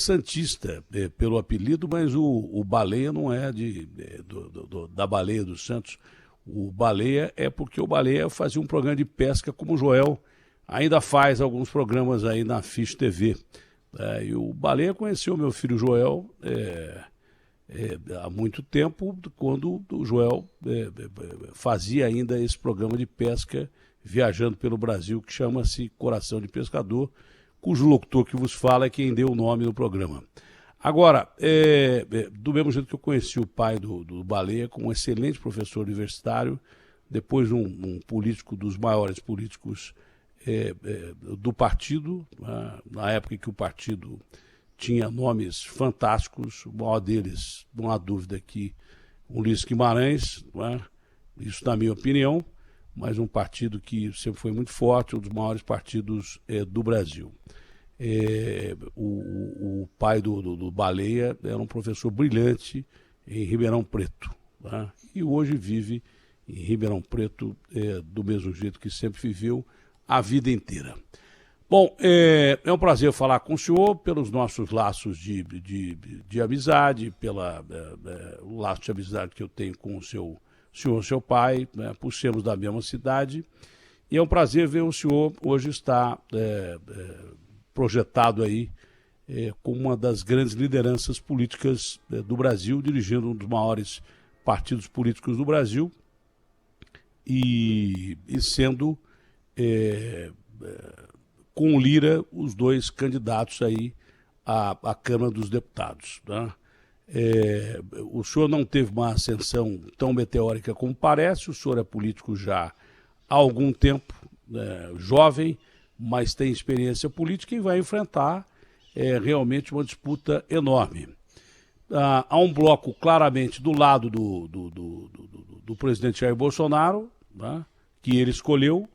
santista pelo apelido, mas o Baleia não é da Baleia dos Santos. O Baleia é porque o Baleia fazia um programa de pesca como o Joel ainda faz alguns programas aí na Fish TV. E o Baleia conheceu meu filho Joel há muito tempo, quando o Joel fazia ainda esse programa de pesca viajando pelo Brasil, que chama-se Coração de Pescador, cujo locutor que vos fala é quem deu o nome do programa. Agora, do mesmo jeito que eu conheci o pai do Baleia, como um excelente professor universitário, depois um político dos maiores políticos do partido, na época em que o partido tinha nomes fantásticos, o maior deles, não há dúvida que Ulisses Guimarães, isso na minha opinião, mas um partido que sempre foi muito forte, um dos maiores partidos do Brasil. O pai do Baleia era um professor brilhante em Ribeirão Preto, e hoje vive em Ribeirão Preto do mesmo jeito que sempre viveu a vida inteira. Bom, é um prazer falar com o senhor pelos nossos laços de amizade, o laço de amizade que eu tenho com o senhor, seu pai, por sermos da mesma cidade. E é um prazer ver o senhor hoje estar projetado aí como uma das grandes lideranças políticas do Brasil, dirigindo um dos maiores partidos políticos do Brasil e sendo com o Lira os dois candidatos aí à Câmara dos Deputados. O senhor não teve uma ascensão tão meteórica como parece, o senhor é político já há algum tempo, jovem, mas tem experiência política e vai enfrentar realmente uma disputa enorme. Há um bloco claramente do lado do presidente Jair Bolsonaro, que ele escolheu,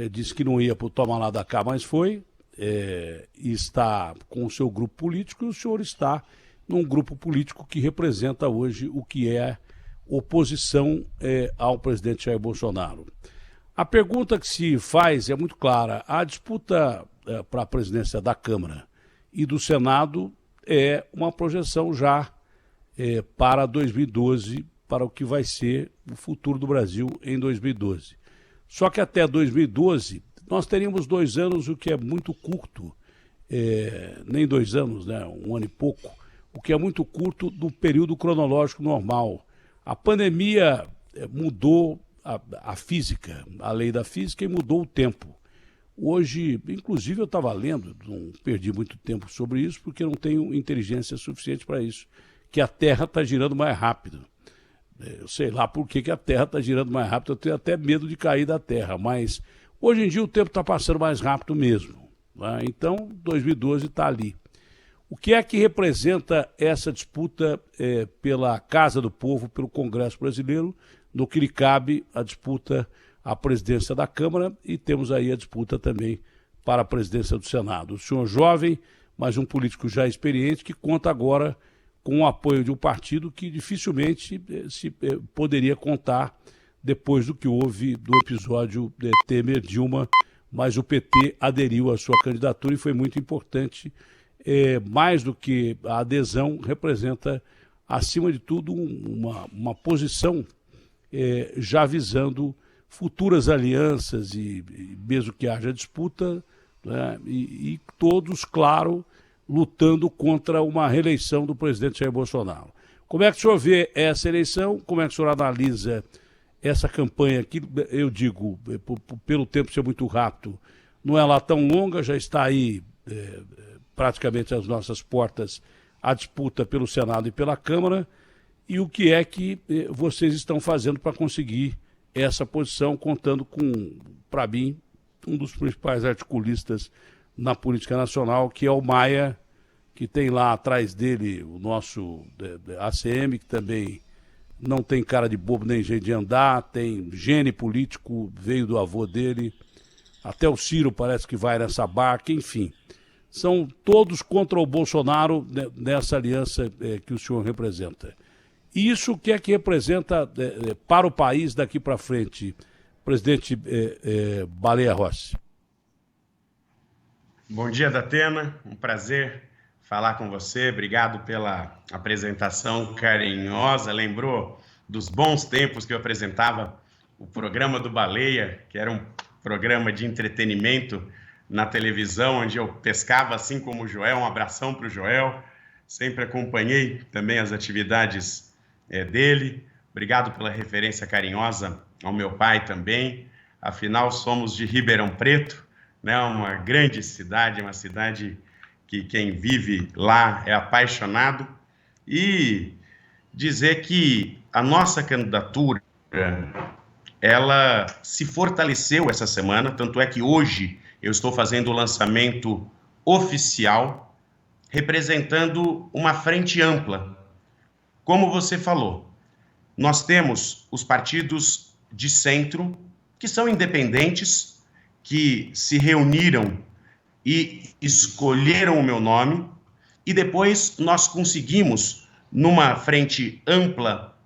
disse que não ia para o toma lá da cá, mas foi, e está com o seu grupo político, e o senhor está num grupo político que representa hoje o que é oposição ao presidente Jair Bolsonaro. A pergunta que se faz é muito clara. A disputa para a presidência da Câmara e do Senado é uma projeção já para 2012, para o que vai ser o futuro do Brasil em 2012. Só que até 2012 nós teríamos 2 anos, o que é muito curto, nem 2 anos, né, 1 ano e pouco, o que é muito curto do período cronológico normal. A pandemia mudou a física, a lei da física, e mudou o tempo. Hoje, inclusive, eu estava lendo, não perdi muito tempo sobre isso, porque não tenho inteligência suficiente para isso, que a Terra está girando mais rápido. Eu sei lá por que a Terra está girando mais rápido, eu tenho até medo de cair da Terra, mas hoje em dia o tempo está passando mais rápido mesmo. Então, 2012 está ali. O que é que representa essa disputa pela Casa do Povo, pelo Congresso Brasileiro, no que lhe cabe a disputa à presidência da Câmara, e temos aí a disputa também para a presidência do Senado? O senhor jovem, mas um político já experiente, que conta agora com o apoio de um partido que dificilmente se poderia contar depois do que houve do episódio Temer-Dilma, mas o PT aderiu à sua candidatura e foi muito importante. Mais do que a adesão, representa, acima de tudo, uma posição já visando futuras alianças e mesmo que haja disputa, e todos, claro, lutando contra uma reeleição do presidente Jair Bolsonaro. Como é que o senhor vê essa eleição? Como é que o senhor analisa essa campanha que, eu digo, pelo tempo ser muito rápido, não é lá tão longa, já está aí praticamente às nossas portas a disputa pelo Senado e pela Câmara, e o que é que vocês estão fazendo para conseguir essa posição, contando com, para mim, um dos principais articulistas na política nacional, que é o Maia, que tem lá atrás dele o nosso ACM, que também não tem cara de bobo nem jeito de andar, tem gene político, veio do avô dele, até o Ciro parece que vai nessa barca, enfim. São todos contra o Bolsonaro nessa aliança que o senhor representa. E isso o que é que representa para o país daqui para frente, presidente Baleia Rossi? Bom dia, Datena. Um prazer falar com você. Obrigado pela apresentação carinhosa. Lembrou dos bons tempos que eu apresentava o programa do Baleia, que era um programa de entretenimento na televisão, onde eu pescava assim como o Joel. Um abração para o Joel. Sempre acompanhei também as atividades dele. Obrigado pela referência carinhosa ao meu pai também. Afinal, somos de Ribeirão Preto, né? Uma grande cidade, uma cidade que quem vive lá é apaixonado. E dizer que a nossa candidatura, ela se fortaleceu essa semana, tanto é que hoje eu estou fazendo o lançamento oficial, representando uma frente ampla. Como você falou, nós temos os partidos de centro, que são independentes, que se reuniram e escolheram o meu nome, e depois nós conseguimos, numa frente ampla,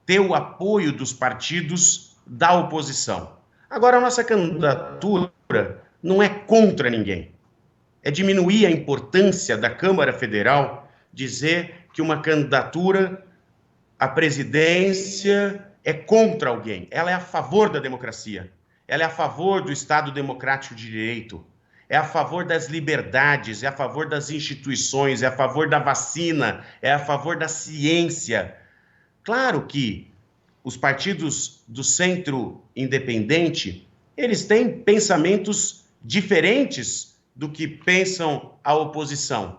ter o apoio dos partidos da oposição. Agora, a nossa candidatura não é contra ninguém. É diminuir a importância da Câmara Federal dizer que uma candidatura à presidência é contra alguém. Ela é a favor da democracia. Ela é a favor do Estado Democrático de Direito. É a favor das liberdades, é a favor das instituições, é a favor da vacina, é a favor da ciência. Claro que os partidos do centro independente, eles têm pensamentos diferentes do que pensam a oposição.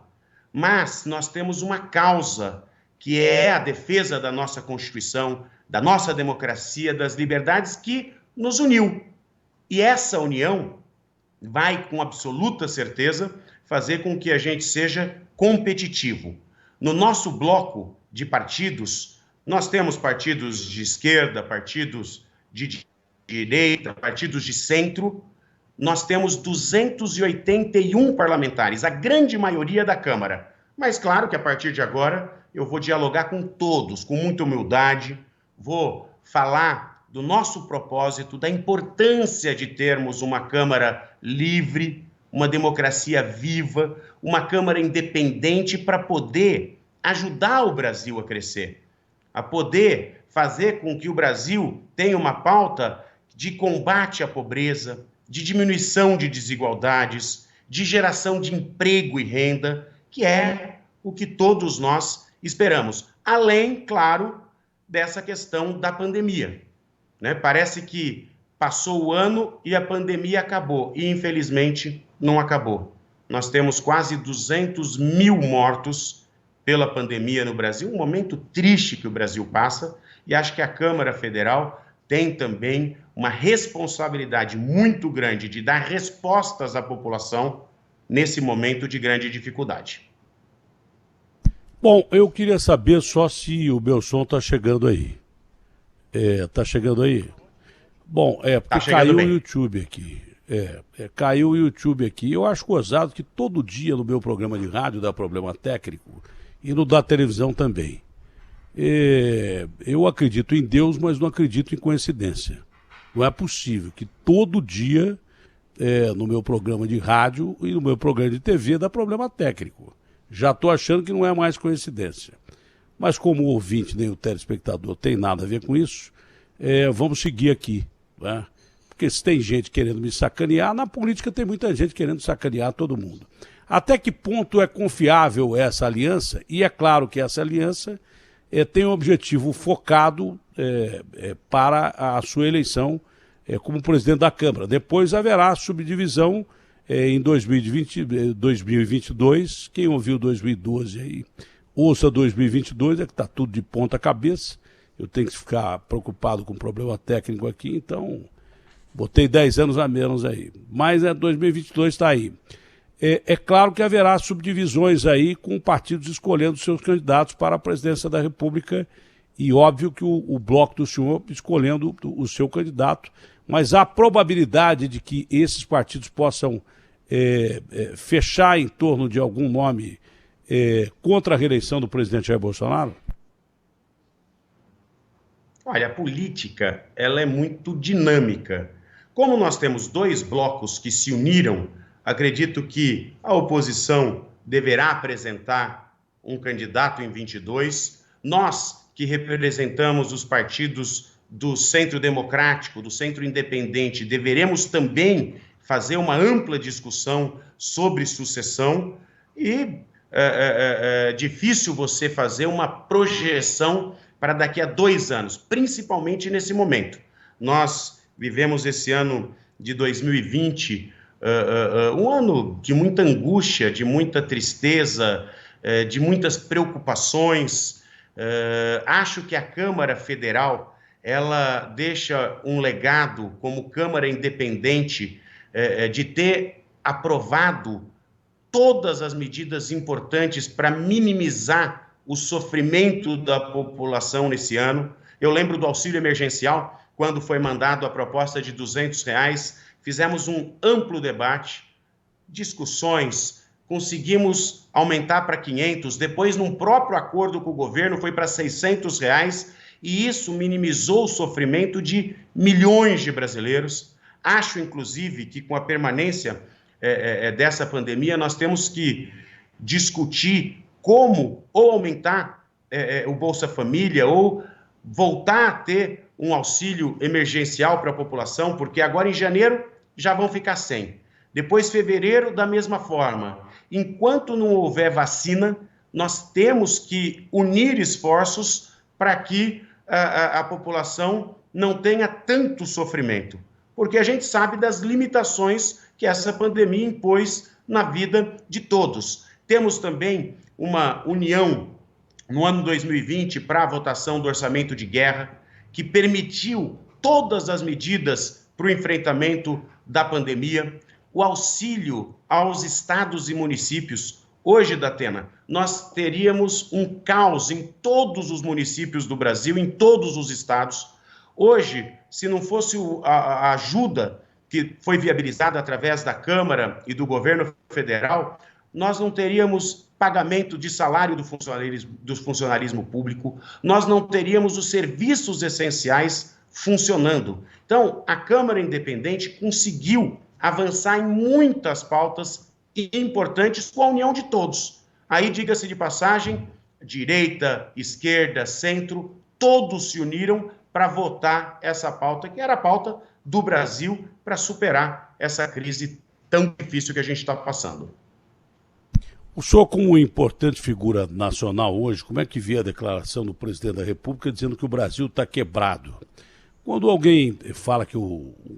Mas nós temos uma causa, que é a defesa da nossa Constituição, da nossa democracia, das liberdades, que nos uniu. E essa união vai, com absoluta certeza, fazer com que a gente seja competitivo. No nosso bloco de partidos, nós temos partidos de esquerda, partidos de direita, partidos de centro. Nós temos 281 parlamentares, a grande maioria da Câmara. Mas claro que a partir de agora eu vou dialogar com todos, com muita humildade, vou falar do nosso propósito, da importância de termos uma Câmara livre, uma democracia viva, uma Câmara independente para poder ajudar o Brasil a crescer, a poder fazer com que o Brasil tenha uma pauta de combate à pobreza, de diminuição de desigualdades, de geração de emprego e renda, que é o que todos nós esperamos. Além, claro, dessa questão da pandemia. Parece que passou o ano e a pandemia acabou, e infelizmente não acabou. Nós temos quase 200 mil mortos pela pandemia no Brasil, um momento triste que o Brasil passa, e acho que a Câmara Federal tem também uma responsabilidade muito grande de dar respostas à população nesse momento de grande dificuldade. Bom, eu queria saber só se o meu som está chegando aí. Tá chegando aí? Bom, porque caiu o YouTube aqui. Caiu o YouTube aqui. Eu acho gozado que todo dia no meu programa de rádio dá problema técnico e no da televisão também. Eu acredito em Deus, mas não acredito em coincidência. Não é possível que todo dia no meu programa de rádio e no meu programa de TV dá problema técnico. Já estou achando que não é mais coincidência. Mas como o ouvinte nem o telespectador tem nada a ver com isso, vamos seguir aqui. Né? Porque se tem gente querendo me sacanear, na política tem muita gente querendo sacanear todo mundo. Até que ponto é confiável essa aliança? E é claro que essa aliança tem um objetivo focado para a sua eleição como presidente da Câmara. Depois haverá subdivisão em 2022. Quem ouviu 2012 aí, ouça 2022, que está tudo de ponta cabeça. Eu tenho que ficar preocupado com problema técnico aqui, então botei 10 anos a menos aí. Mas 2022 está aí. É claro que haverá subdivisões aí, com partidos escolhendo seus candidatos para a presidência da República, e óbvio que o bloco do senhor escolhendo o seu candidato, mas há probabilidade de que esses partidos possam fechar em torno de algum nome contra a reeleição do presidente Jair Bolsonaro? Olha, a política ela é muito dinâmica. Como nós temos dois blocos que se uniram, acredito que a oposição deverá apresentar um candidato em 22. Nós, que representamos os partidos do Centro Democrático, do Centro Independente, deveremos também fazer uma ampla discussão sobre sucessão e difícil você fazer uma projeção para daqui a 2 anos, principalmente nesse momento. Nós vivemos esse ano de 2020, um ano de muita angústia, de muita tristeza, de muitas preocupações. Acho que a Câmara Federal, ela deixa um legado como Câmara Independente de ter aprovado todas as medidas importantes para minimizar o sofrimento da população nesse ano. Eu lembro do auxílio emergencial, quando foi mandado a proposta de R$200, fizemos um amplo debate, discussões, conseguimos aumentar para 500, depois num próprio acordo com o governo foi para R$600, e isso minimizou o sofrimento de milhões de brasileiros. Acho, inclusive, que com a permanência dessa pandemia, nós temos que discutir como ou aumentar o Bolsa Família ou voltar a ter um auxílio emergencial para a população, porque agora em janeiro já vão ficar sem. Depois, fevereiro, da mesma forma. Enquanto não houver vacina, nós temos que unir esforços para que a população não tenha tanto sofrimento, porque a gente sabe das limitações que essa pandemia impôs na vida de todos. Temos também uma união no ano 2020 para a votação do orçamento de guerra, que permitiu todas as medidas para o enfrentamento da pandemia, o auxílio aos estados e municípios. Hoje, Datena, nós teríamos um caos em todos os municípios do Brasil, em todos os estados. Hoje, se não fosse a ajuda que foi viabilizada através da Câmara e do governo federal, nós não teríamos pagamento de salário do funcionalismo público, nós não teríamos os serviços essenciais funcionando. Então, a Câmara Independente conseguiu avançar em muitas pautas importantes com a união de todos. Aí, diga-se de passagem, direita, esquerda, centro, todos se uniram para votar essa pauta, que era a pauta do Brasil para superar essa crise tão difícil que a gente está passando. O senhor, como importante figura nacional hoje, como é que vê a declaração do presidente da República dizendo que o Brasil está quebrado? Quando alguém fala que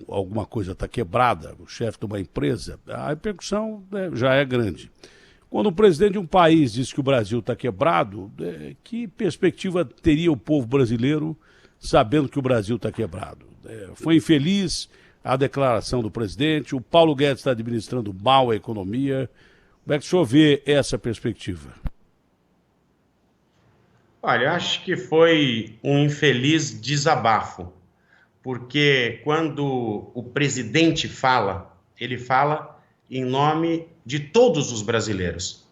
alguma coisa está quebrada, o chefe de uma empresa, a repercussão já é grande. Quando o presidente de um país diz que o Brasil está quebrado, que perspectiva teria o povo brasileiro sabendo que o Brasil está quebrado? Foi infeliz a declaração do presidente, o Paulo Guedes está administrando mal a economia. Como é que o senhor vê essa perspectiva? Olha, eu acho que foi um infeliz desabafo, porque quando o presidente fala, ele fala em nome de todos os brasileiros.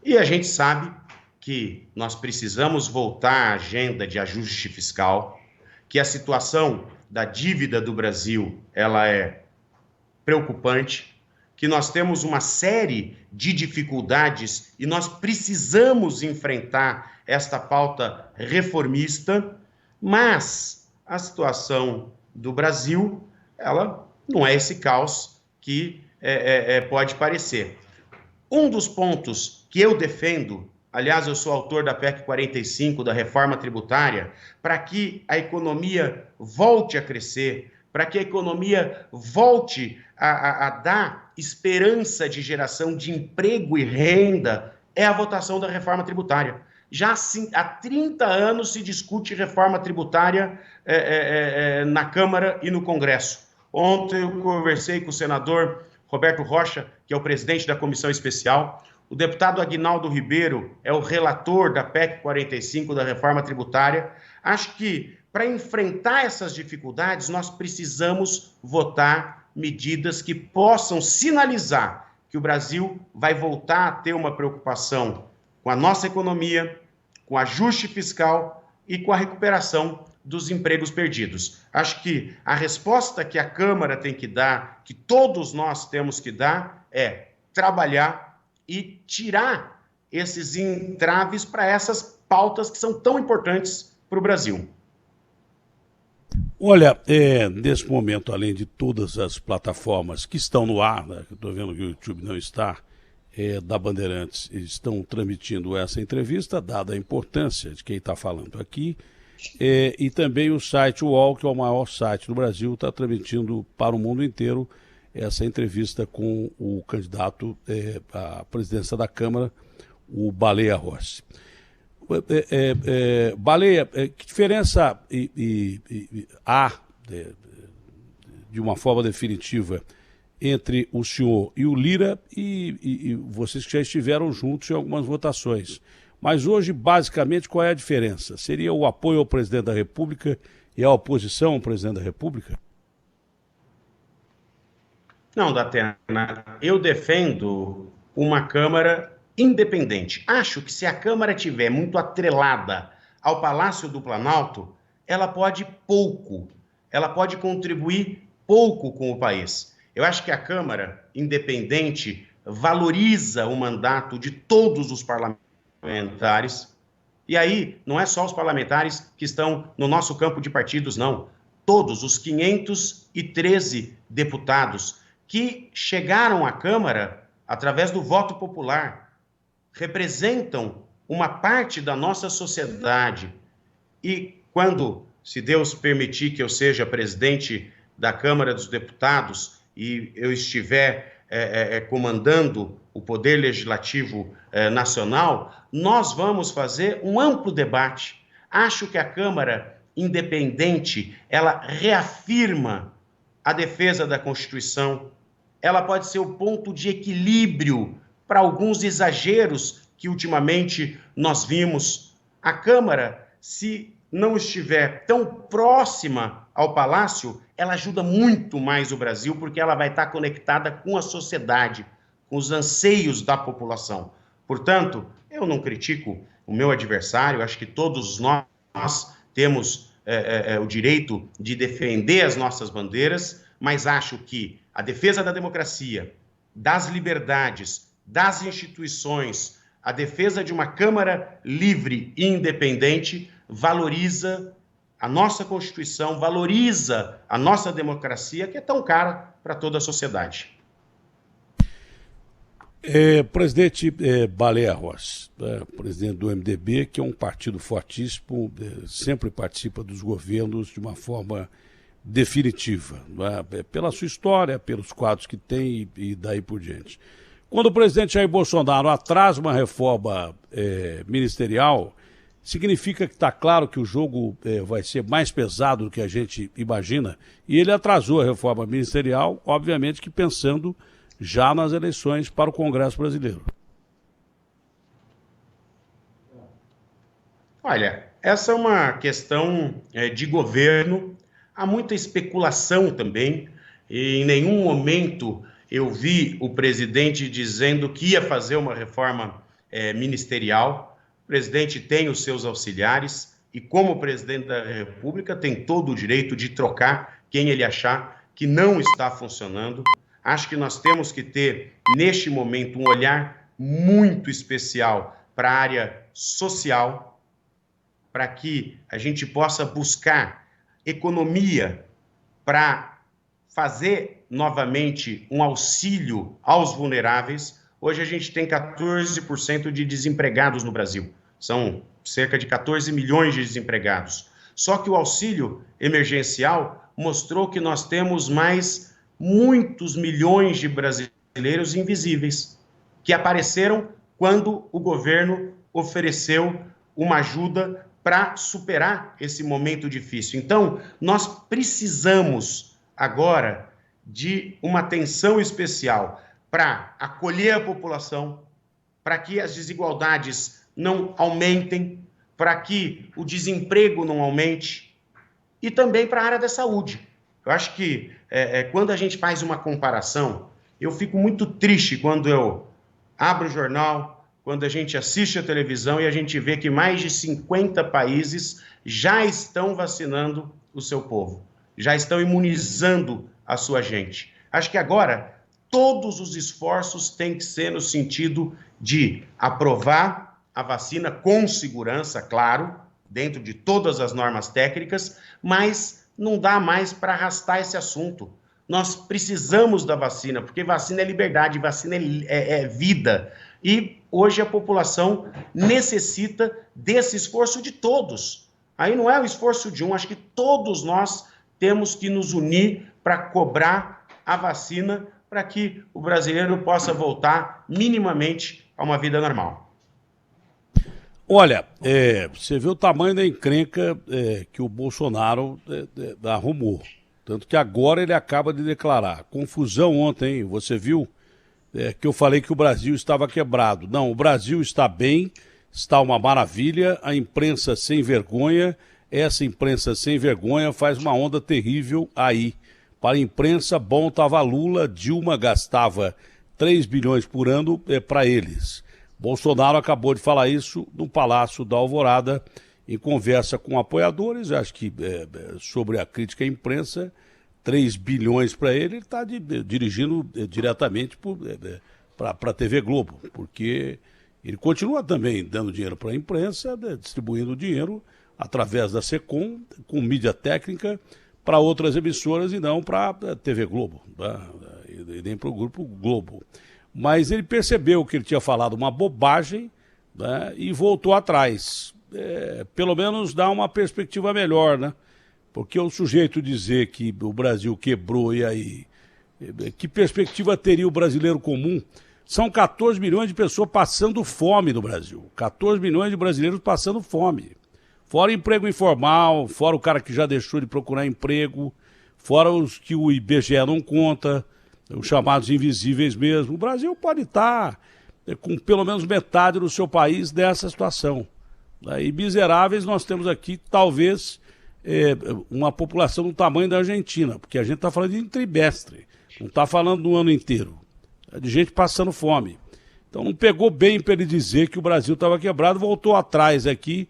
E a gente sabe que nós precisamos voltar à agenda de ajuste fiscal, que a situação da dívida do Brasil ela é preocupante, que nós temos uma série de dificuldades e nós precisamos enfrentar esta pauta reformista, mas a situação do Brasil, ela não é esse caos que pode parecer. Um dos pontos que eu defendo, aliás, eu sou autor da PEC 45, da reforma tributária, para que a economia volte a crescer, para que a economia volte a dar esperança de geração de emprego e renda, é a votação da reforma tributária. Já há 30 anos se discute reforma tributária na Câmara e no Congresso. Ontem eu conversei com o senador Roberto Rocha, que é o presidente da comissão especial. O deputado Aguinaldo Ribeiro é o relator da PEC 45, da reforma tributária. Acho que, para enfrentar essas dificuldades, nós precisamos votar medidas que possam sinalizar que o Brasil vai voltar a ter uma preocupação com a nossa economia, com ajuste fiscal e com a recuperação dos empregos perdidos. Acho que a resposta que a Câmara tem que dar, que todos nós temos que dar, é trabalhar, e tirar esses entraves para essas pautas que são tão importantes para o Brasil. Olha, nesse momento, além de todas as plataformas que estão no ar, né, que eu estou vendo que o YouTube não está, da Bandeirantes, estão transmitindo essa entrevista, dada a importância de quem está falando aqui, e também o site UOL, que é o maior site do Brasil, está transmitindo para o mundo inteiro essa entrevista com o candidato à presidência da Câmara, o Baleia Rossi. Baleia, que diferença há, de uma forma definitiva, entre o senhor e o Lira e vocês que já estiveram juntos em algumas votações? Mas hoje, basicamente, qual é a diferença? Seria o apoio ao presidente da República e a oposição ao presidente da República? Não, Datena, eu defendo uma Câmara independente. Acho que se a Câmara estiver muito atrelada ao Palácio do Planalto, ela pode contribuir pouco com o país. Eu acho que a Câmara independente valoriza o mandato de todos os parlamentares, e aí não é só os parlamentares que estão no nosso campo de partidos, não. Todos os 513 deputados que chegaram à Câmara através do voto popular representam uma parte da nossa sociedade. E quando, se Deus permitir que eu seja presidente da Câmara dos Deputados e eu estiver comandando o Poder Legislativo Nacional, nós vamos fazer um amplo debate. Acho que a Câmara independente, ela reafirma a defesa da Constituição, ela pode ser o ponto de equilíbrio para alguns exageros que ultimamente nós vimos. A Câmara, se não estiver tão próxima ao Palácio, ela ajuda muito mais o Brasil, porque ela vai estar conectada com a sociedade, com os anseios da população. Portanto, eu não critico o meu adversário, acho que todos nós temos o direito de defender as nossas bandeiras, mas acho que a defesa da democracia, das liberdades, das instituições, a defesa de uma Câmara livre e independente valoriza a nossa Constituição, valoriza a nossa democracia, que é tão cara para toda a sociedade. Presidente Baleia Rossi, presidente do MDB, que é um partido fortíssimo, sempre participa dos governos de uma forma definitiva, pela sua história, pelos quadros que tem e daí por diante. Quando o presidente Jair Bolsonaro atrasa uma reforma ministerial, significa que está claro que o jogo vai ser mais pesado do que a gente imagina, e ele atrasou a reforma ministerial, obviamente que pensando já nas eleições para o Congresso Brasileiro. Olha, essa é uma questão de governo, há muita especulação também, e em nenhum momento eu vi o presidente dizendo que ia fazer uma reforma ministerial. O presidente tem os seus auxiliares e, como presidente da República, tem todo o direito de trocar quem ele achar que não está funcionando. Acho que nós temos que ter, neste momento, um olhar muito especial para a área social, para que a gente possa buscar economia para fazer novamente um auxílio aos vulneráveis. Hoje a gente tem 14% de desempregados no Brasil. São cerca de 14 milhões de desempregados. Só que o auxílio emergencial mostrou que nós temos mais muitos milhões de brasileiros invisíveis, que apareceram quando o governo ofereceu uma ajuda para superar esse momento difícil. Então, nós precisamos agora de uma atenção especial para acolher a população, para que as desigualdades não aumentem, para que o desemprego não aumente, e também para a área da saúde. Eu acho que quando a gente faz uma comparação, eu fico muito triste quando eu abro o jornal, quando a gente assiste a televisão e a gente vê que mais de 50 países já estão vacinando o seu povo, já estão imunizando a sua gente. Acho que agora todos os esforços têm que ser no sentido de aprovar a vacina com segurança, claro, dentro de todas as normas técnicas, mas não dá mais para arrastar esse assunto. Nós precisamos da vacina, porque vacina é liberdade, vacina é vida. E hoje a população necessita desse esforço de todos. Aí não é o esforço de um, acho que todos nós temos que nos unir para cobrar a vacina para que o brasileiro possa voltar minimamente a uma vida normal. Olha, você vê o tamanho da encrenca que o Bolsonaro arrumou. Tanto que agora ele acaba de declarar. Confusão ontem, hein? Você viu que eu falei que o Brasil estava quebrado. Não, o Brasil está bem, está uma maravilha, a imprensa sem vergonha, essa imprensa sem vergonha faz uma onda terrível aí. Para a imprensa, bom estava Lula, Dilma gastava 3 bilhões por ano para eles. Bolsonaro acabou de falar isso no Palácio da Alvorada, em conversa com apoiadores, acho que sobre a crítica à imprensa, 3 bilhões para ele está dirigindo diretamente para a TV Globo, porque ele continua também dando dinheiro para a imprensa, distribuindo dinheiro através da SECOM, com mídia técnica, para outras emissoras e não para a TV Globo, tá? E nem para o Grupo Globo. Mas ele percebeu que ele tinha falado uma bobagem, né, e voltou atrás. Pelo menos dá uma perspectiva melhor, né? Porque o sujeito dizer que o Brasil quebrou e aí, que perspectiva teria o brasileiro comum? São 14 milhões de pessoas passando fome no Brasil. 14 milhões de brasileiros passando fome. Fora emprego informal, fora o cara que já deixou de procurar emprego, fora os que o IBGE não conta, os chamados invisíveis mesmo. O Brasil pode estar com pelo menos metade do seu país nessa situação. E miseráveis nós temos aqui, talvez, uma população do tamanho da Argentina, porque a gente está falando de um trimestre, não está falando do ano inteiro. É de gente passando fome. Então não pegou bem para ele dizer que o Brasil estava quebrado, voltou atrás aqui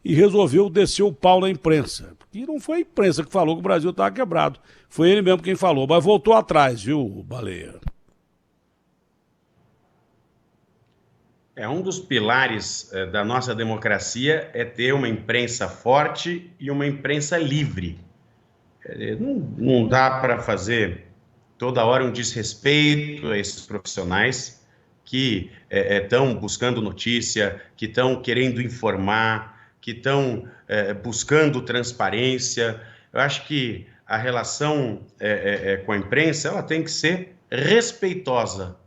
e resolveu descer o pau na imprensa. E não foi a imprensa que falou que o Brasil estava quebrado, foi ele mesmo quem falou, mas voltou atrás, viu, Baleia? Um dos pilares da nossa democracia é ter uma imprensa forte e uma imprensa livre. Não dá para fazer toda hora um desrespeito a esses profissionais que estão buscando notícia, que estão querendo informar, que estão buscando transparência. Eu acho que a relação com a imprensa ela tem que ser respeitosa.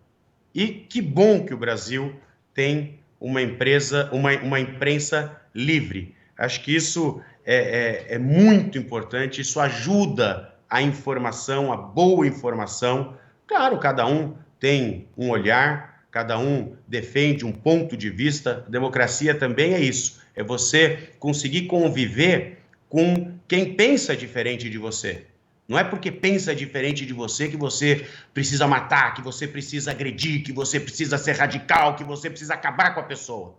E que bom que o Brasil tem uma imprensa livre. Acho que isso é muito importante, isso ajuda a informação, a boa informação. Claro, cada um tem um olhar, cada um defende um ponto de vista. Democracia também é isso, é você conseguir conviver com quem pensa diferente de você. Não é porque pensa diferente de você que você precisa matar, que você precisa agredir, que você precisa ser radical, que você precisa acabar com a pessoa.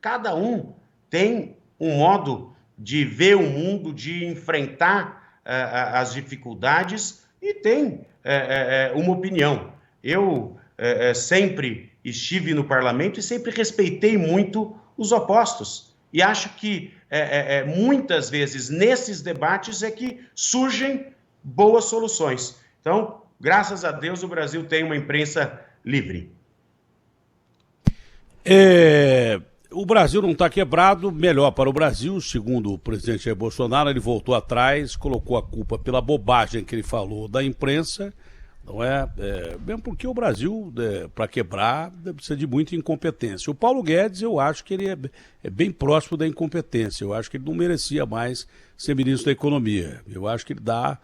Cada um tem um modo de ver o mundo, de enfrentar as dificuldades e tem uma opinião. Eu sempre estive no parlamento e sempre respeitei muito os opostos. E acho que muitas vezes nesses debates é que surgem boas soluções. Então, graças a Deus, o Brasil tem uma imprensa livre. O Brasil não está quebrado, melhor para o Brasil, segundo o presidente Jair Bolsonaro, ele voltou atrás, colocou a culpa pela bobagem que ele falou da imprensa, não é? Mesmo porque o Brasil, para quebrar, precisa de muita incompetência. O Paulo Guedes, eu acho que ele é bem próximo da incompetência. Eu acho que ele não merecia mais ser ministro da Economia. Eu acho que ele dá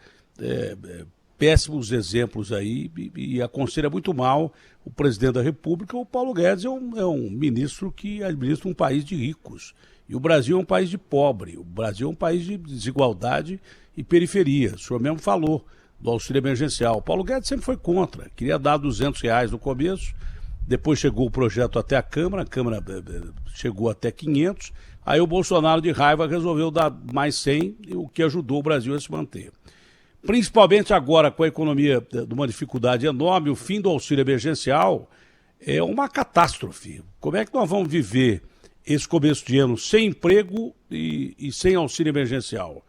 péssimos exemplos aí e aconselha muito mal o presidente da República. O Paulo Guedes é um ministro que administra um país de ricos. E o Brasil é um país de pobre. O Brasil é um país de desigualdade e periferia. O senhor mesmo falou do auxílio emergencial. O Paulo Guedes sempre foi contra, queria dar R$200 no começo, depois chegou o projeto até a Câmara chegou até 500, aí o Bolsonaro de raiva resolveu dar mais 100, o que ajudou o Brasil a se manter. principalmente agora com a economia de uma dificuldade enorme, o fim do auxílio emergencial é uma catástrofe. Como é que nós vamos viver esse começo de ano sem emprego e sem auxílio emergencial?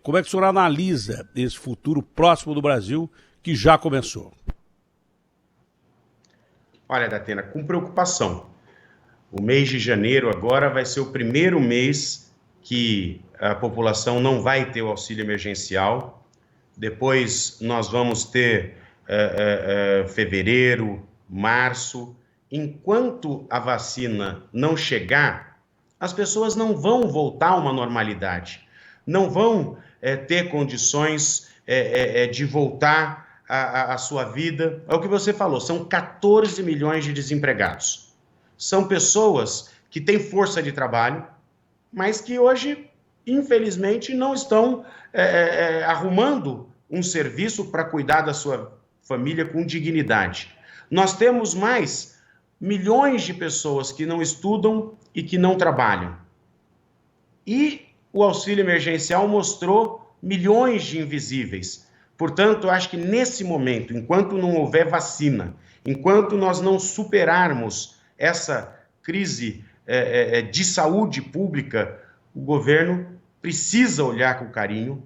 Como é que o senhor analisa esse futuro próximo do Brasil que já começou? Olha, Datena, com preocupação. O mês de janeiro agora vai ser o primeiro mês que a população não vai ter o auxílio emergencial. Depois nós vamos ter fevereiro, março. Enquanto a vacina não chegar, as pessoas não vão voltar a uma normalidade, não vão ter condições de voltar à sua vida. É o que você falou, são 14 milhões de desempregados. São pessoas que têm força de trabalho, mas que hoje, infelizmente, não estão arrumando um serviço para cuidar da sua família com dignidade. Nós temos mais milhões de pessoas que não estudam e que não trabalham. E o auxílio emergencial mostrou milhões de invisíveis. Portanto, eu acho que nesse momento, enquanto não houver vacina, enquanto nós não superarmos essa crise de saúde pública, o governo precisa olhar com carinho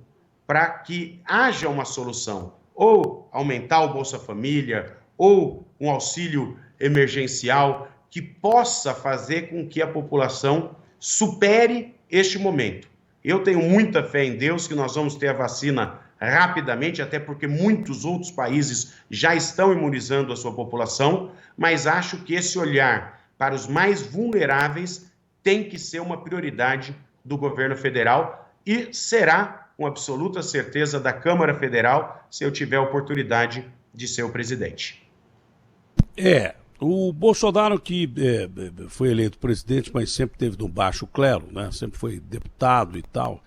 para que haja uma solução, ou aumentar o Bolsa Família, ou um auxílio emergencial que possa fazer com que a população supere este momento. Eu tenho muita fé em Deus que nós vamos ter a vacina rapidamente, até porque muitos outros países já estão imunizando a sua população, mas acho que esse olhar para os mais vulneráveis tem que ser uma prioridade do governo federal e será com absoluta certeza da Câmara Federal se eu tiver a oportunidade de ser o presidente. O Bolsonaro que foi eleito presidente, mas sempre teve no baixo clero, né? Sempre foi deputado e tal.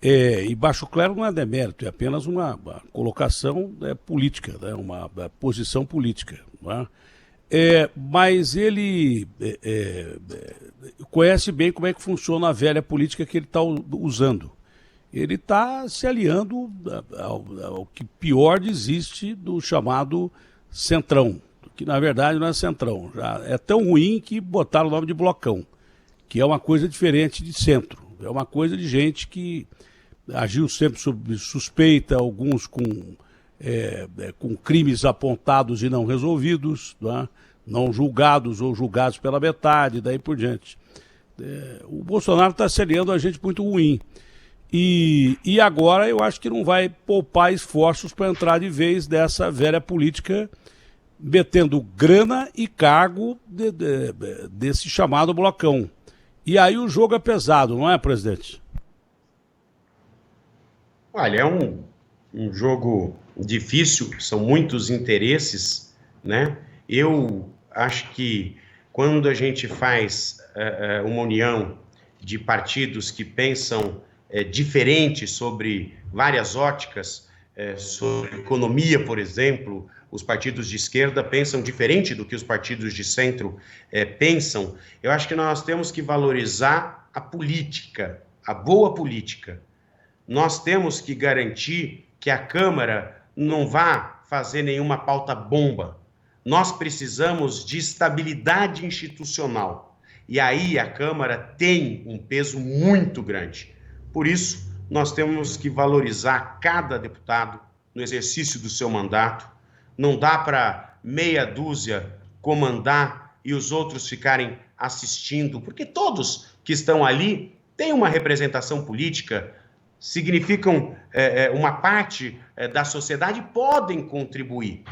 E baixo clero não é demérito, é apenas uma colocação política, né? Uma posição política. Né? Mas ele conhece bem como é que funciona a velha política que ele está usando. Ele está se aliando ao que pior existe do chamado centrão, que na verdade não é centrão. Já é tão ruim que botaram o nome de blocão, que é uma coisa diferente de centro. É uma coisa de gente que agiu sempre sob suspeita, alguns com crimes apontados e não resolvidos, né? Não julgados ou julgados pela metade, daí por diante. O Bolsonaro está se aliando a gente muito ruim. E agora eu acho que não vai poupar esforços para entrar de vez dessa velha política, metendo grana e cargo desse chamado blocão. E aí o jogo é pesado, não é, presidente? Olha, é um jogo difícil, são muitos interesses, né? Eu acho que quando a gente faz uma união de partidos que pensam diferente sobre várias óticas, sobre economia, por exemplo, os partidos de esquerda pensam diferente do que os partidos de centro pensam. Eu acho que nós temos que valorizar a política, a boa política. Nós temos que garantir que a Câmara não vá fazer nenhuma pauta bomba. Nós precisamos de estabilidade institucional. E aí a Câmara tem um peso muito grande. Por isso, nós temos que valorizar cada deputado no exercício do seu mandato. Não dá para meia dúzia comandar e os outros ficarem assistindo, porque todos que estão ali têm uma representação política, significam uma parte da sociedade e podem contribuir.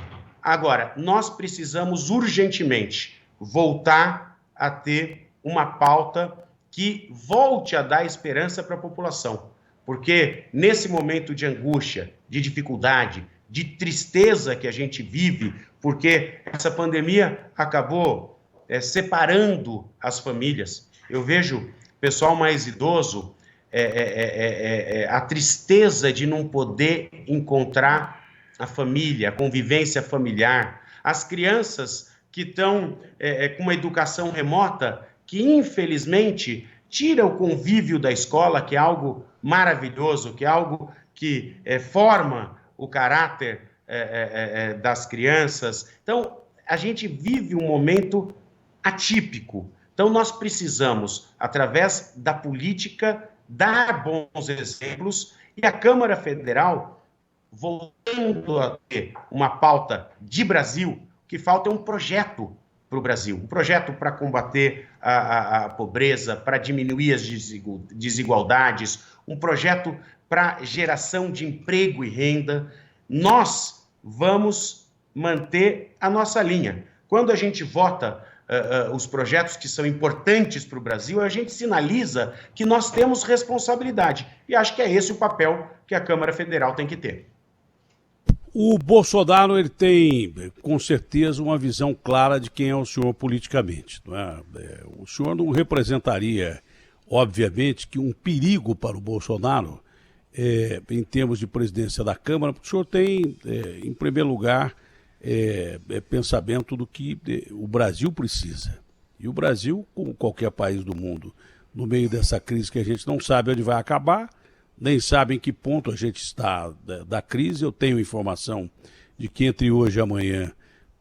Agora, nós precisamos urgentemente voltar a ter uma pauta que volte a dar esperança para a população, porque nesse momento de angústia, de dificuldade, de tristeza que a gente vive, porque essa pandemia acabou separando as famílias. Eu vejo pessoal mais idoso, a tristeza de não poder encontrar a família, a convivência familiar, as crianças que estão com uma educação remota, que infelizmente tira o convívio da escola, que é algo maravilhoso, que é algo que forma o caráter das crianças. Então, a gente vive um momento atípico. Então, nós precisamos, através da política, dar bons exemplos, e a Câmara Federal, voltando a ter uma pauta de Brasil, o que falta é um projeto para o Brasil, um projeto para combater a pobreza, para diminuir as desigualdades, um projeto para geração de emprego e renda. Nós vamos manter a nossa linha. Quando a gente vota os projetos que são importantes para o Brasil, a gente sinaliza que nós temos responsabilidade. E acho que é esse o papel que a Câmara Federal tem que ter. O Bolsonaro ele tem, com certeza, uma visão clara de quem é o senhor politicamente. Não é? O senhor não representaria, obviamente, que um perigo para o Bolsonaro em termos de presidência da Câmara, porque o senhor tem, em primeiro lugar, pensamento do que o Brasil precisa. E o Brasil, como qualquer país do mundo, no meio dessa crise que a gente não sabe onde vai acabar, nem sabe em que ponto a gente está da crise. Eu tenho informação de que entre hoje e amanhã,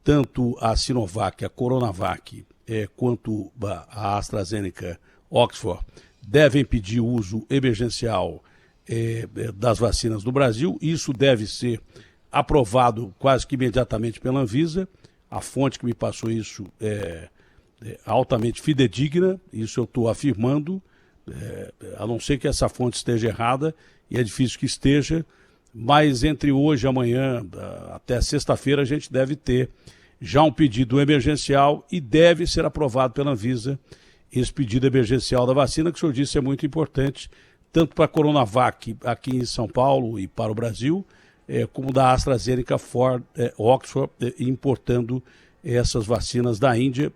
tanto a Sinovac, a Coronavac, quanto a AstraZeneca, Oxford, devem pedir uso emergencial das vacinas no Brasil. Isso deve ser aprovado quase que imediatamente pela Anvisa. A fonte que me passou isso é altamente fidedigna, isso eu estou afirmando, a não ser que essa fonte esteja errada, e é difícil que esteja, mas entre hoje e amanhã, até sexta-feira, a gente deve ter já um pedido emergencial e deve ser aprovado pela Anvisa esse pedido emergencial da vacina, que o senhor disse é muito importante, tanto para a Coronavac aqui em São Paulo e para o Brasil, como da AstraZeneca, Oxford, importando essas vacinas da Índia,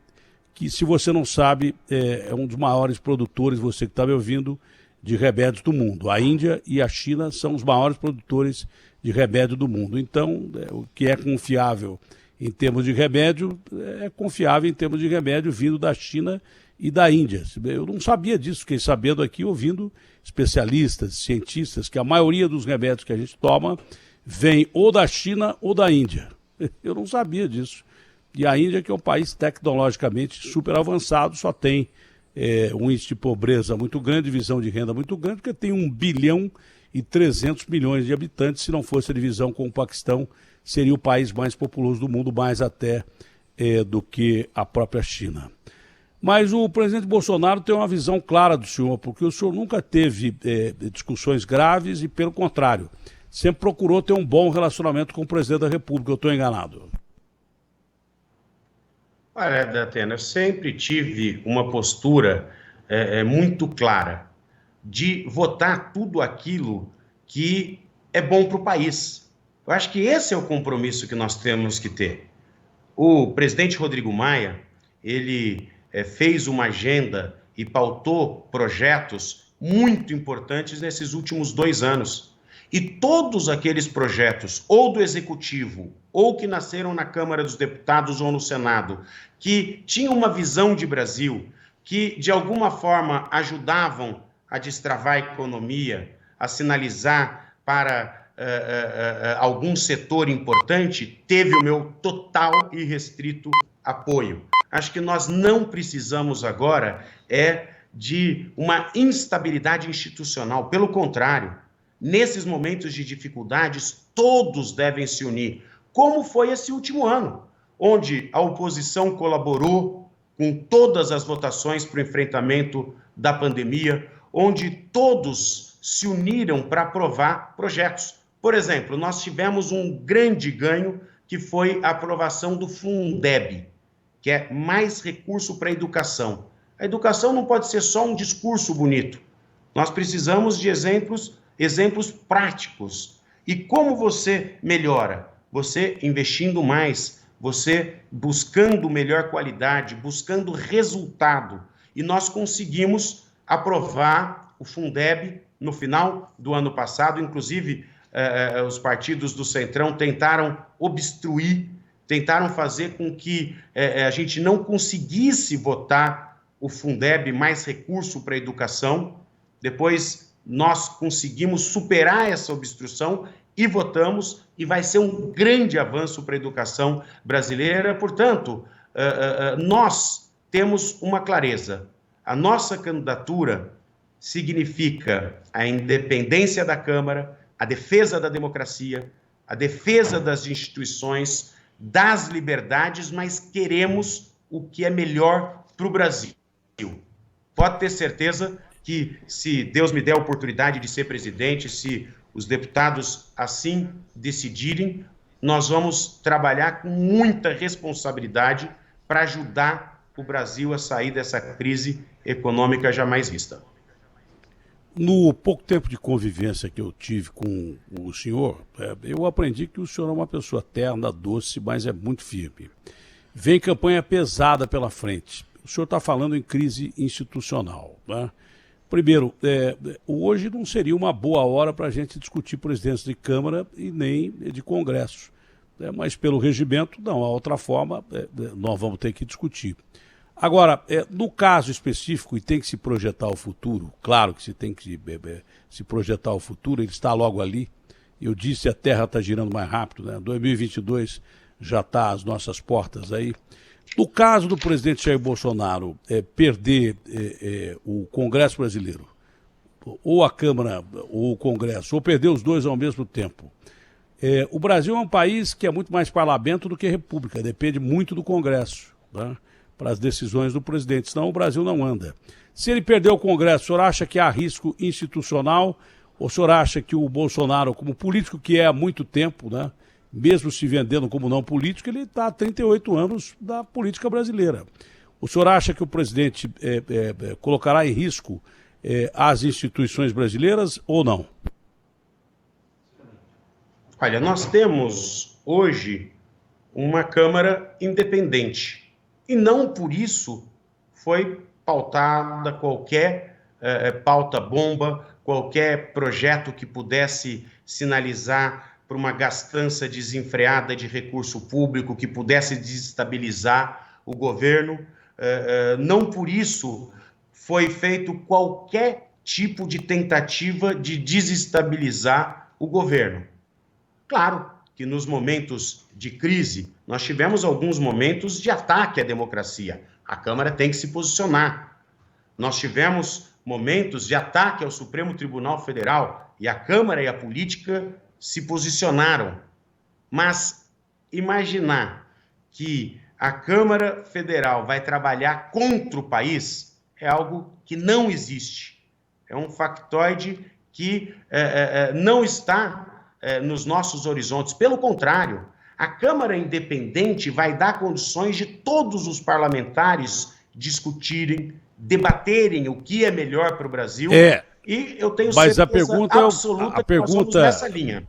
que, se você não sabe, é um dos maiores produtores, você que está me ouvindo, de remédios do mundo. A Índia e a China são os maiores produtores de remédio do mundo. Então, o que é confiável em termos de remédio, é confiável em termos de remédio vindo da China e da Índia. Eu não sabia disso, fiquei sabendo aqui, ouvindo especialistas, cientistas, que a maioria dos remédios que a gente toma vem ou da China ou da Índia. Eu não sabia disso. E a Índia, que é um país tecnologicamente super avançado, só tem um índice de pobreza muito grande, divisão de renda muito grande, porque tem 1,3 bilhão de habitantes. Se não fosse a divisão com o Paquistão, seria o país mais populoso do mundo, mais até do que a própria China. Mas o presidente Bolsonaro tem uma visão clara do senhor, porque o senhor nunca teve discussões graves e, pelo contrário, sempre procurou ter um bom relacionamento com o presidente da República. Eu estou enganado? Olha, Datena, eu sempre tive uma postura muito clara de votar tudo aquilo que é bom para o país. Eu acho que esse é o compromisso que nós temos que ter. O presidente Rodrigo Maia, ele fez uma agenda e pautou projetos muito importantes nesses últimos 2 anos. E todos aqueles projetos, ou do Executivo, ou que nasceram na Câmara dos Deputados ou no Senado, que tinham uma visão de Brasil, que de alguma forma ajudavam a destravar a economia, a sinalizar para algum setor importante, teve o meu total e restrito apoio. Acho que nós não precisamos agora de uma instabilidade institucional, pelo contrário. Nesses momentos de dificuldades, todos devem se unir, como foi esse último ano, onde a oposição colaborou com todas as votações para o enfrentamento da pandemia, onde todos se uniram para aprovar projetos. Por exemplo, nós tivemos um grande ganho, que foi a aprovação do Fundeb, que é mais recurso para a educação. A educação não pode ser só um discurso bonito. Nós precisamos de exemplos práticos. E como você melhora? Você investindo mais, você buscando melhor qualidade, buscando resultado. E nós conseguimos aprovar o Fundeb no final do ano passado. Inclusive, os partidos do Centrão tentaram obstruir, tentaram fazer com que a gente não conseguisse votar o Fundeb, mais recurso para a educação. Depois nós conseguimos superar essa obstrução e votamos, e vai ser um grande avanço para a educação brasileira. Portanto, nós temos uma clareza. A nossa candidatura significa a independência da Câmara, a defesa da democracia, a defesa das instituições, das liberdades, mas queremos o que é melhor para o Brasil. Pode ter certeza que, se Deus me der a oportunidade de ser presidente, se os deputados assim decidirem, nós vamos trabalhar com muita responsabilidade para ajudar o Brasil a sair dessa crise econômica jamais vista. No pouco tempo de convivência que eu tive com o senhor, eu aprendi que o senhor é uma pessoa terna, doce, mas é muito firme. Vem campanha pesada pela frente. O senhor está falando em crise institucional, né? Primeiro, hoje não seria uma boa hora para a gente discutir presidência de Câmara e nem de Congresso. Mas pelo regimento, não há outra forma, nós vamos ter que discutir. Agora, no caso específico, e tem que se projetar o futuro, claro que se tem que se projetar o futuro, ele está logo ali. Eu disse, a Terra está girando mais rápido, né? 2022 já está às nossas portas aí. No caso do presidente Jair Bolsonaro perder o Congresso brasileiro, ou a Câmara ou o Congresso, ou perder os dois ao mesmo tempo, o Brasil é um país que é muito mais parlamento do que república, depende muito do Congresso, né, para as decisões do presidente, senão o Brasil não anda. Se ele perder o Congresso, o senhor acha que há risco institucional, ou o senhor acha que o Bolsonaro, como político que é há muito tempo, né, mesmo se vendendo como não político, ele está há 38 anos da política brasileira. O senhor acha que o presidente colocará em risco as instituições brasileiras ou não? Olha, nós temos hoje uma Câmara independente e não por isso foi pautada qualquer pauta bomba, qualquer projeto que pudesse sinalizar para uma gastança desenfreada de recurso público que pudesse desestabilizar o governo. Não por isso foi feito qualquer tipo de tentativa de desestabilizar o governo. Claro que nos momentos de crise, nós tivemos alguns momentos de ataque à democracia. A Câmara tem que se posicionar. Nós tivemos momentos de ataque ao Supremo Tribunal Federal e a Câmara e a política se posicionaram. Mas imaginar que a Câmara Federal vai trabalhar contra o país é algo que não existe. É um factoide que não está nos nossos horizontes. Pelo contrário, a Câmara Independente vai dar condições de todos os parlamentares discutirem, debaterem o que é melhor para o Brasil. E eu tenho certeza absoluta que nós vamos nessa linha.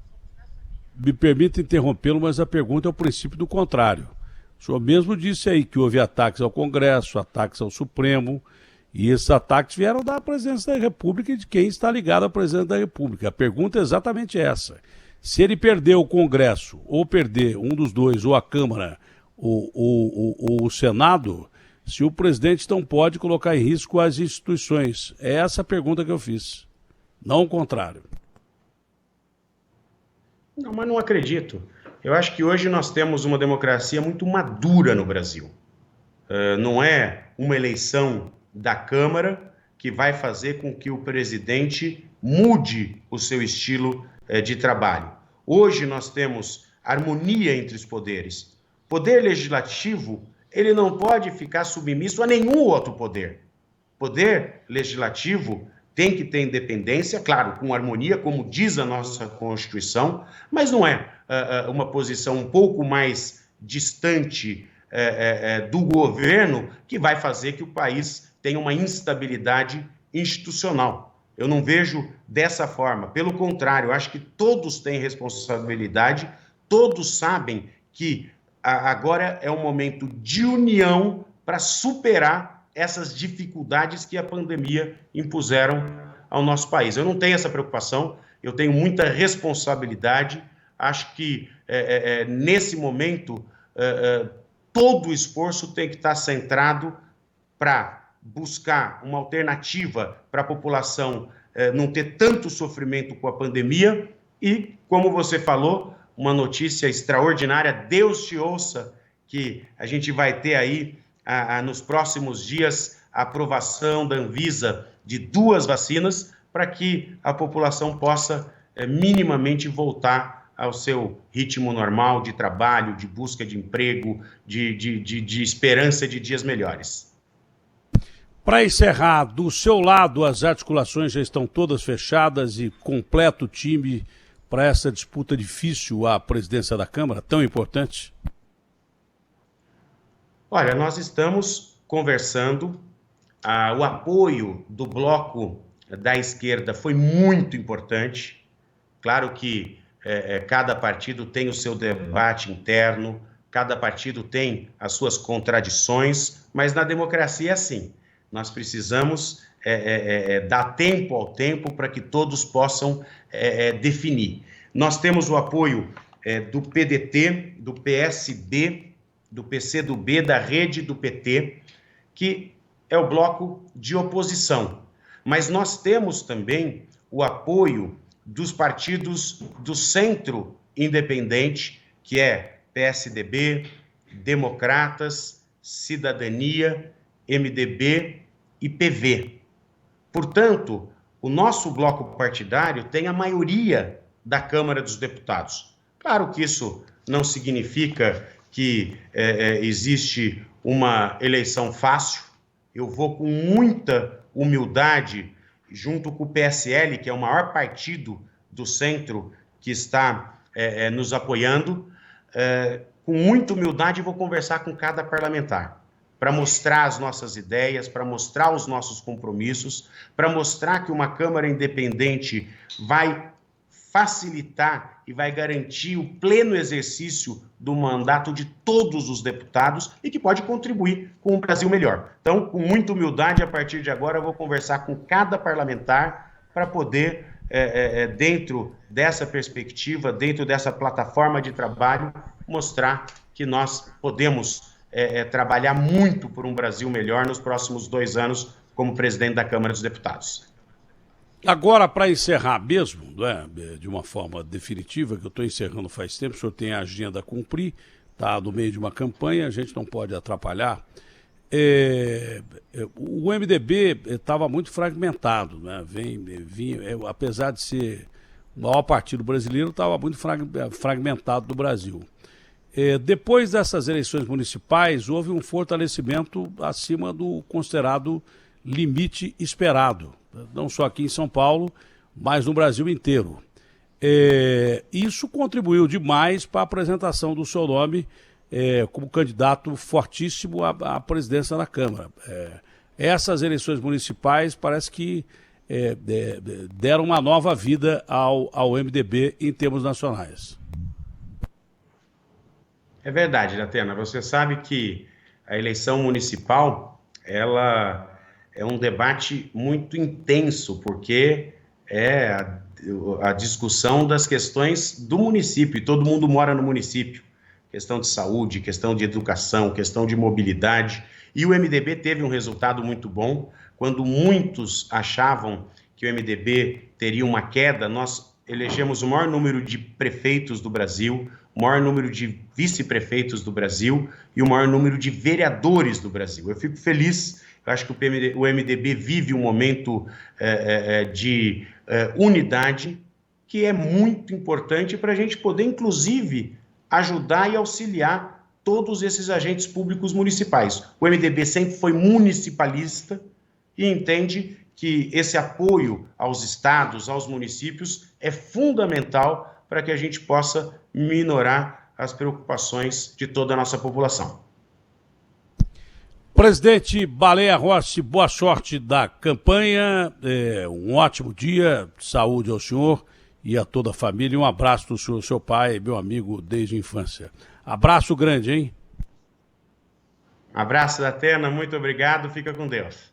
Me permita interrompê-lo, mas a pergunta é o princípio do contrário. O senhor mesmo disse aí que houve ataques ao Congresso, ataques ao Supremo, e esses ataques vieram da presidência da República e de quem está ligado à presidência da República. A pergunta é exatamente essa. Se ele perder o Congresso, ou perder um dos dois, ou a Câmara, ou o Senado, se o presidente não pode colocar em risco as instituições. É essa a pergunta que eu fiz, não o contrário. Não, mas não acredito. Eu acho que hoje nós temos uma democracia muito madura no Brasil. Não é uma eleição da Câmara que vai fazer com que o presidente mude o seu estilo de trabalho. Hoje nós temos harmonia entre os poderes. Poder legislativo, ele não pode ficar submisso a nenhum outro poder. Poder legislativo tem que ter independência, claro, com harmonia, como diz a nossa Constituição, mas não é uma posição um pouco mais distante do governo que vai fazer que o país tenha uma instabilidade institucional. Eu não vejo dessa forma. Pelo contrário, eu acho que todos têm responsabilidade, todos sabem que agora é um momento de união para superar essas dificuldades que a pandemia impuseram ao nosso país. Eu não tenho essa preocupação, eu tenho muita responsabilidade. Acho que nesse momento todo o esforço tem que estar centrado para buscar uma alternativa para a população não ter tanto sofrimento com a pandemia E, como você falou, uma notícia extraordinária, Deus te ouça, que a gente vai ter aí, nos próximos dias, a aprovação da Anvisa de 2 vacinas, para que a população possa minimamente voltar ao seu ritmo normal de trabalho, de busca de emprego, de esperança de dias melhores. Para encerrar, do seu lado, as articulações já estão todas fechadas e completo time para essa disputa difícil à presidência da Câmara, tão importante? Olha, nós estamos conversando, o apoio do bloco da esquerda foi muito importante. Claro que cada partido tem o seu debate interno, cada partido tem as suas contradições, mas na democracia é assim. Nós precisamos dar tempo ao tempo para que todos possam definir. Nós temos o apoio do PDT, do PSB, do PCdoB, da Rede do PT, que é o bloco de oposição. Mas nós temos também o apoio dos partidos do centro independente, que é PSDB, Democratas, Cidadania, MDB e PV. Portanto, o nosso bloco partidário tem a maioria da Câmara dos Deputados. Claro que isso não significa que existe uma eleição fácil. Eu vou com muita humildade, junto com o PSL, que é o maior partido do centro que está nos apoiando, com muita humildade vou conversar com cada parlamentar, para mostrar as nossas ideias, para mostrar os nossos compromissos, para mostrar que uma Câmara independente vai facilitar e vai garantir o pleno exercício do mandato de todos os deputados e que pode contribuir com um Brasil melhor. Então, com muita humildade, a partir de agora, eu vou conversar com cada parlamentar para poder, dentro dessa perspectiva, dentro dessa plataforma de trabalho, mostrar que nós podemos trabalhar muito por um Brasil melhor nos próximos 2 anos como presidente da Câmara dos Deputados. Agora, para encerrar mesmo, né, de uma forma definitiva, que eu estou encerrando faz tempo, o senhor tem a agenda a cumprir, está no meio de uma campanha, a gente não pode atrapalhar. O MDB estava muito fragmentado, né? Apesar de ser o maior partido brasileiro, estava muito fragmentado do Brasil. Depois dessas eleições municipais, houve um fortalecimento acima do considerado limite esperado, não só aqui em São Paulo, mas no Brasil inteiro. Isso contribuiu demais para a apresentação do seu nome como candidato fortíssimo à presidência da Câmara. Essas eleições municipais parece que deram uma nova vida ao MDB em termos nacionais. É verdade, Datena. Você sabe que a eleição municipal, ela é um debate muito intenso, porque é a discussão das questões do município, e todo mundo mora no município. Questão de saúde, questão de educação, questão de mobilidade. E o MDB teve um resultado muito bom. Quando muitos achavam que o MDB teria uma queda, nós elegemos o maior número de prefeitos do Brasil, o maior número de vice-prefeitos do Brasil e o maior número de vereadores do Brasil. Eu fico feliz, eu acho que o MDB vive um momento de unidade que é muito importante para a gente poder, inclusive, ajudar e auxiliar todos esses agentes públicos municipais. O MDB sempre foi municipalista e entende que esse apoio aos estados, aos municípios, é fundamental para que a gente possa minorar as preocupações de toda a nossa população. Presidente Baleia Rossi, boa sorte da campanha, um ótimo dia, saúde ao senhor e a toda a família, um abraço do senhor, seu pai, meu amigo desde a infância. Abraço grande, hein? Abraço da Atena, muito obrigado, fica com Deus.